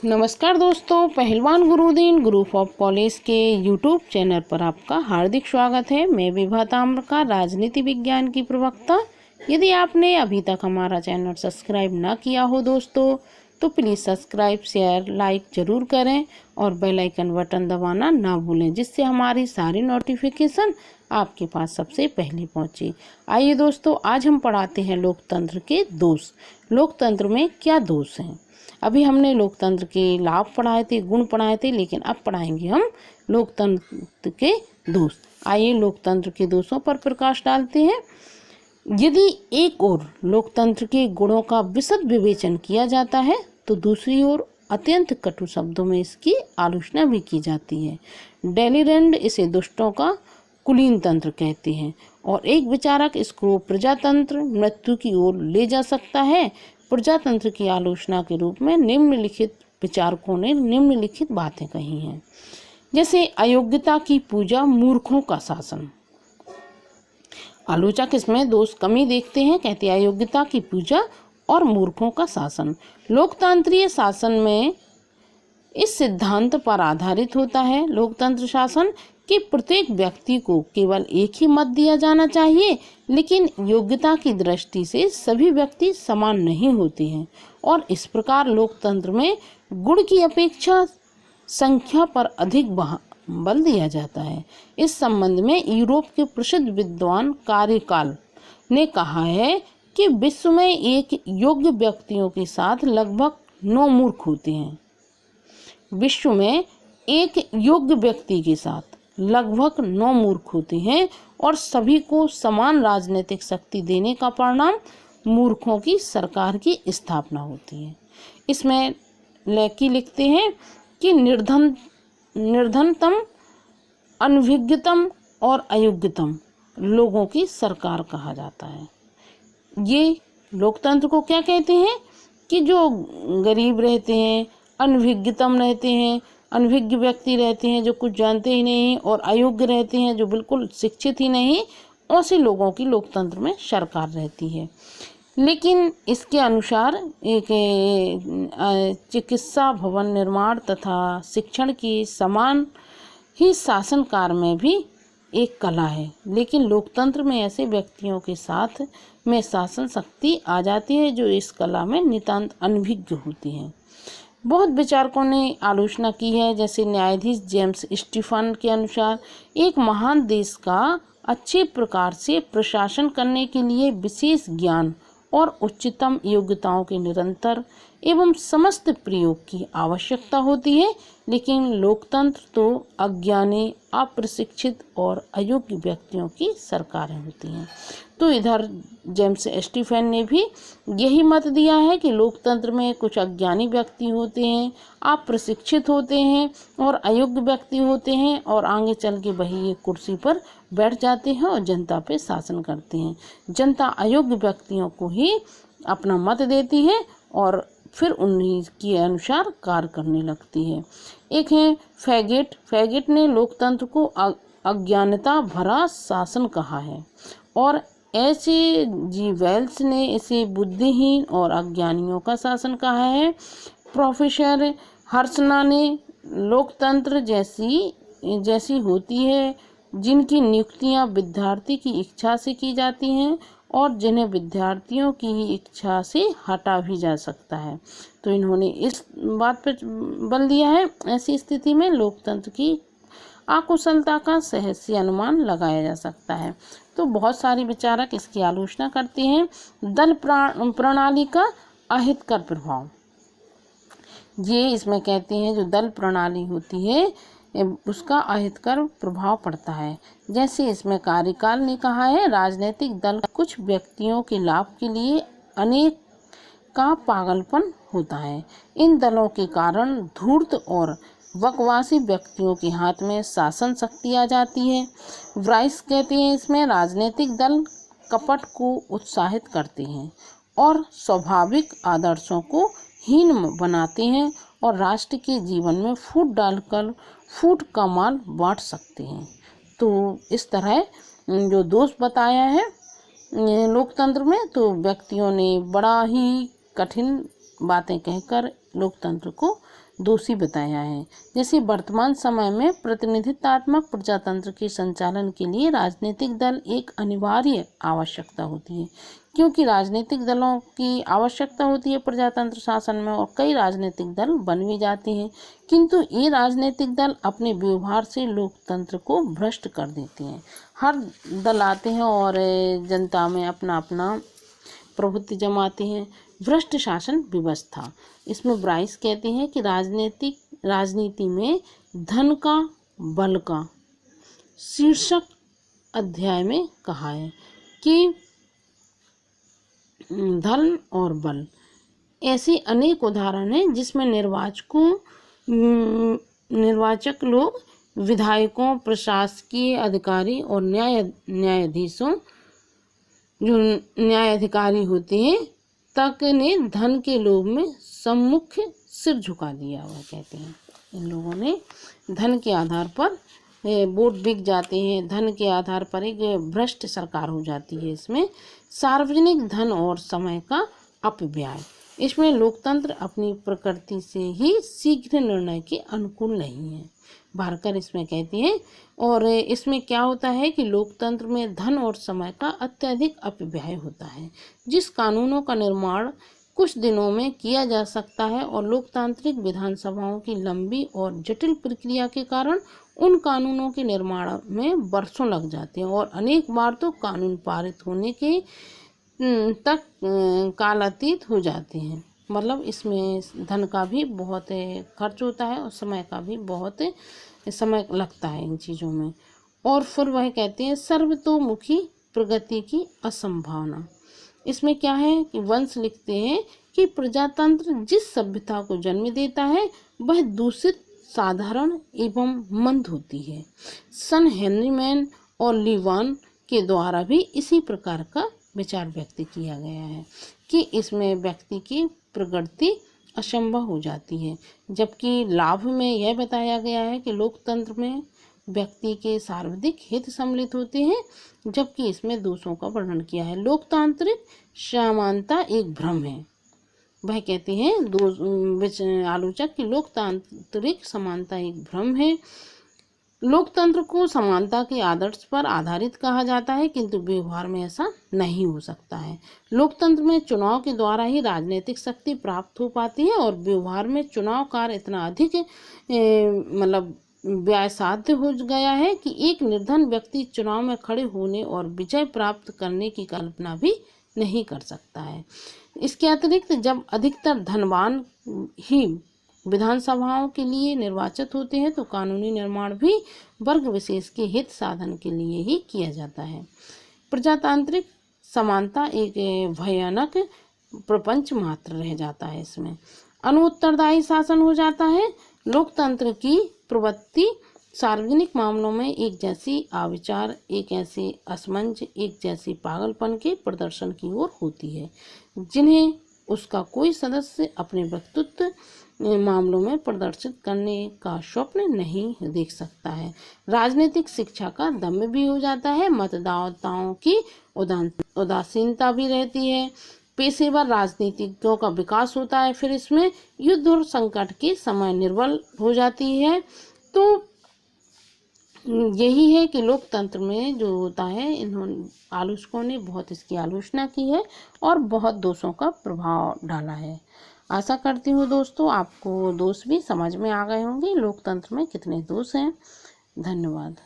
नमस्कार दोस्तों, पहलवान गुरुदीन ग्रुप ऑफ कॉलेज के यूट्यूब चैनल पर आपका हार्दिक स्वागत है। मैं विभा ताम्र का राजनीति विज्ञान की प्रवक्ता। यदि आपने अभी तक हमारा चैनल सब्सक्राइब ना किया हो दोस्तों, तो प्लीज़ सब्सक्राइब, शेयर, लाइक ज़रूर करें और बेल आइकन बटन दबाना ना भूलें, जिससे हमारी सारी नोटिफिकेशन आपके पास सबसे पहले पहुँचे। आइए दोस्तों, आज हम पढ़ाते हैं लोकतंत्र के दोष। लोकतंत्र में क्या दोष हैं? अभी हमने लोकतंत्र के लाभ पढ़ाए थे, गुण पढ़ाए थे, लेकिन अब पढ़ाएंगे हम लोकतंत्र के दोष। आइए लोकतंत्र के दोषों पर प्रकाश डालते हैं। यदि एक ओर लोकतंत्र के गुणों का विशद विवेचन किया जाता है, तो दूसरी ओर अत्यंत कटु शब्दों में इसकी आलोचना भी की जाती है। डेलीरेंड इसे दुष्टों का कुलीन तंत्र कहते हैं और एक विचारक इसको प्रजातंत्र, मृत्यु की ओर ले जा सकता है। प्रजातंत्र की आलोचना के रूप में निम्नलिखित विचारकों ने निम्नलिखित बातें कही हैं, जैसे अयोग्यता की पूजा, मूर्खों का शासन। आलोचक इसमें दोष कमी देखते हैं, कहते हैं अयोग्यता की पूजा और मूर्खों का शासन। लोकतांत्रिक शासन में इस सिद्धांत पर आधारित होता है लोकतंत्र शासन कि प्रत्येक व्यक्ति को केवल एक ही मत दिया जाना चाहिए, लेकिन योग्यता की दृष्टि से सभी व्यक्ति समान नहीं होते हैं और इस प्रकार लोकतंत्र में गुण की अपेक्षा संख्या पर अधिक बल दिया जाता है। इस संबंध में यूरोप के प्रसिद्ध विद्वान कार्यकाल ने कहा है कि विश्व में एक योग्य व्यक्तियों के साथ लगभग 9 मूर्ख होते हैं। विश्व में एक योग्य व्यक्ति के साथ लगभग 9 मूर्ख होते हैं और सभी को समान राजनीतिक शक्ति देने का परिणाम मूर्खों की सरकार की स्थापना होती है। इसमें लेकी लिखते हैं कि निर्धनतम, अनभिज्ञतम और अयोग्यतम लोगों की सरकार कहा जाता है। ये लोकतंत्र को क्या कहते हैं कि जो गरीब रहते हैं, अनभिज्ञतम रहते हैं, अनभिज्ञ व्यक्ति रहते हैं जो कुछ जानते ही नहीं, और अयोग्य रहते हैं जो बिल्कुल शिक्षित ही नहीं, ऐसे लोगों की लोकतंत्र में सरकार रहती है। लेकिन इसके अनुसार एक चिकित्सा, भवन निर्माण तथा शिक्षण की समान ही शासन कार्य में भी एक कला है, लेकिन लोकतंत्र में ऐसे व्यक्तियों के साथ में शासन शक्ति आ जाती है जो इस कला में नितांत अनभिज्ञ होती हैं। बहुत विचारकों ने आलोचना की है, जैसे न्यायाधीश जेम्स स्टीफन के अनुसार एक महान देश का अच्छे प्रकार से प्रशासन करने के लिए विशेष ज्ञान और उच्चतम योग्यताओं के निरंतर एवं समस्त प्रयोग की आवश्यकता होती है, लेकिन लोकतंत्र तो अज्ञानी, अप्रशिक्षित और अयोग्य व्यक्तियों की सरकारें होती हैं। तो इधर जेम्स स्टीफन ने भी यही मत दिया है कि लोकतंत्र में कुछ अज्ञानी व्यक्ति होते हैं, अप्रशिक्षित होते हैं और अयोग्य व्यक्ति होते हैं, और आगे चल के वही एक कुर्सी पर बैठ जाते हैं और जनता पे शासन करते हैं। जनता अयोग्य व्यक्तियों को ही अपना मत देती है और फिर उन्हीं के अनुसार कार्य करने लगती है। एक है फैगेट ने लोकतंत्र को अज्ञानता भरा शासन कहा है और H.G. वेल्स ने इसे बुद्धिहीन और अज्ञानियों का शासन कहा है। प्रोफेसर हर्षना ने लोकतंत्र जैसी होती है जिनकी नियुक्तियां विद्यार्थी की इच्छा से की जाती हैं और जिन्हें विद्यार्थियों की ही इच्छा से हटा भी जा सकता है। तो इन्होंने इस बात पर बल दिया है। ऐसी स्थिति में लोकतंत्र की अकुशलता का सहज से अनुमान लगाया जा सकता है। तो बहुत सारे विचारक इसकी आलोचना करते हैं। दल प्रणाली का अहितकर प्रभाव, ये इसमें कहते हैं जो दल प्रणाली होती है उसका अहितकर प्रभाव पड़ता है। जैसे इसमें कार्यकाल ने कहा है, राजनीतिक दल कुछ व्यक्तियों के लाभ के लिए अनेक का पागलपन होता है। इन दलों के कारण धूर्त और बकवासी व्यक्तियों के हाथ में शासन शक्ति आ जाती है। ब्राइस कहते हैं इसमें राजनीतिक दल कपट को उत्साहित करते हैं और स्वाभाविक आदर्शों को हीन बनाते हैं और राष्ट्र के जीवन में फूट डालकर फूट का माल बांट सकते हैं। तो इस तरह जो दोष बताया है लोकतंत्र में, तो व्यक्तियों ने बड़ा ही कठिन बातें कहकर लोकतंत्र को दोषी बताया है। जैसे वर्तमान समय में प्रतिनिधित्वात्मक प्रजातंत्र के संचालन के लिए राजनीतिक दल एक अनिवार्य आवश्यकता होती है, क्योंकि राजनीतिक दलों की आवश्यकता होती है प्रजातंत्र शासन में, और कई राजनीतिक दल बन भी जाते हैं, किंतु ये राजनीतिक दल अपने व्यवहार से लोकतंत्र को भ्रष्ट कर देते हैं। हर दल आते हैं और जनता में अपना अपना प्रभुत्व जमाते हैं। भ्रष्ट शासन व्यवस्था, इसमें ब्राइस कहते हैं कि राजनीति में धन का बल का शीर्षक अध्याय में कहा है कि धन और बल, ऐसे अनेक उदाहरण हैं जिसमें निर्वाचक लोग, विधायकों, प्रशासकीय अधिकारी और न्यायाधीशों, जो न्यायाधिकारी होते हैं, तक ने धन के लोभ में सम्मुख सिर झुका दिया हुआ कहते हैं। इन लोगों ने धन के आधार पर वोट बिक जाते हैं, धन के आधार पर एक भ्रष्ट सरकार हो जाती है। इसमें सार्वजनिक धन और समय का अपव्यय, इसमें लोकतंत्र अपनी प्रकृति से ही शीघ्र निर्णय के अनुकूल नहीं है, भारकर इसमें कहती है। और इसमें क्या होता है कि लोकतंत्र में धन और समय का अत्यधिक अपव्यय होता है। जिस कानूनों का निर्माण कुछ दिनों में किया जा सकता है और लोकतांत्रिक विधानसभाओं की लंबी और जटिल प्रक्रिया के कारण उन कानूनों के निर्माण में वर्षों लग जाते हैं और अनेक बार तो कानून पारित होने के तक कालातीत हो जाते हैं। मतलब इसमें धन का भी बहुत खर्च होता है और समय का भी बहुत समय लगता है इन चीज़ों में। और फिर वह कहते हैं सर्वतोमुखी प्रगति की असंभावना। इसमें क्या है कि वंश लिखते हैं कि प्रजातंत्र जिस सभ्यता को जन्म देता है वह दूषित, साधारण एवं मंद होती है। सन हेनरी मैन और लीवान के द्वारा भी इसी प्रकार का विचार व्यक्त किया गया है कि इसमें व्यक्ति की प्रगति असंभव हो जाती है, जबकि लाभ में यह बताया गया है कि लोकतंत्र में व्यक्ति के सर्वाधिक हित सम्मिलित होते हैं, जबकि इसमें दोषों का वर्णन किया है। लोकतांत्रिक समानता एक भ्रम है। वह कहते हैं आलोचक कि लोकतांत्रिक समानता एक भ्रम है। लोकतंत्र को समानता के आदर्श पर आधारित कहा जाता है, किंतु व्यवहार में ऐसा नहीं हो सकता है। लोकतंत्र में चुनाव के द्वारा ही राजनीतिक शक्ति प्राप्त हो पाती है और व्यवहार में चुनाव कार्य इतना अधिक मतलब व्यय साध्य हो गया है कि एक निर्धन व्यक्ति चुनाव में खड़े होने और विजय प्राप्त करने की कल्पना भी नहीं कर सकता है। इसके अतिरिक्त जब अधिकतर धनवान ही विधानसभाओं के लिए निर्वाचित होते हैं तो कानूनी निर्माण भी वर्ग विशेष के हित साधन के लिए ही किया जाता है। प्रजातांत्रिक समानता एक भयानक प्रपंच मात्र रह जाता है। इसमें अनुत्तरदायी शासन हो जाता है। लोकतंत्र की प्रवृत्ति सार्वजनिक मामलों में एक जैसी आविचार, एक ऐसे असमंज, एक जैसी पागलपन के प्रदर्शन की ओर होती है जिन्हें उसका कोई सदस्य अपने व्यक्तित्व मामलों में प्रदर्शित करने का स्वप्न नहीं देख सकता है। राजनीतिक शिक्षा का दम्भ भी हो जाता है। मतदाताओं की उदासीनता भी रहती है। पेशेवर राजनीतिज्ञों का विकास होता है। फिर इसमें युद्ध और संकट के समय निर्बल हो जाती है। तो यही है कि लोकतंत्र में जो होता है, इन्होंने आलोचकों ने बहुत इसकी आलोचना की है और बहुत दोषों का प्रभाव डाला है। आशा करती हूँ दोस्तों आपको दोष भी समझ में आ गए होंगे, लोकतंत्र में कितने दोष हैं। धन्यवाद।